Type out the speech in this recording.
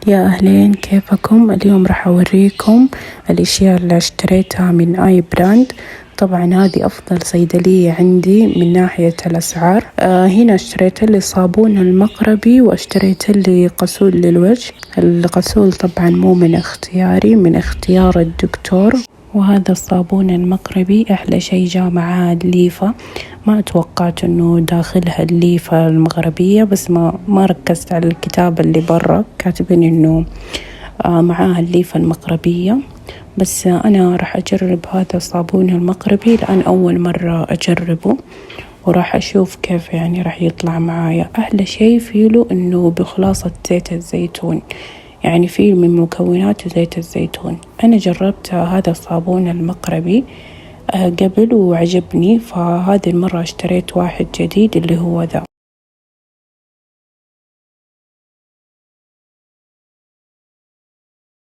يا أهلين، كيفكم؟ اليوم راح أوريكم الأشياء اللي اشتريتها من آي براند. طبعا هذه أفضل صيدلية عندي من ناحية الأسعار. هنا اشتريت لي صابون المقربي واشتريت لي غسول للوجه. الغسول طبعا مو من اختياري، من اختيار الدكتور. وهذا الصابون المقربي أحلى شيء جاء معاه الليفة. ما توقعت إنه داخلها الليفة المغربية، بس ما ركزت على الكتاب اللي برا كاتبين إنه معاها الليفة المغربية. بس أنا راح أجرب هذا الصابون المغربي لأن أول مرة أجربه، وراح أشوف كيف يعني راح يطلع معايا. أحلى شيء فيه له إنه بخلاصة زيت الزيتون، يعني فيه من مكوناته زيت الزيتون. أنا جربت هذا الصابون المقربي قبل وعجبني، فهذه المرة اشتريت واحد جديد اللي هو ذا.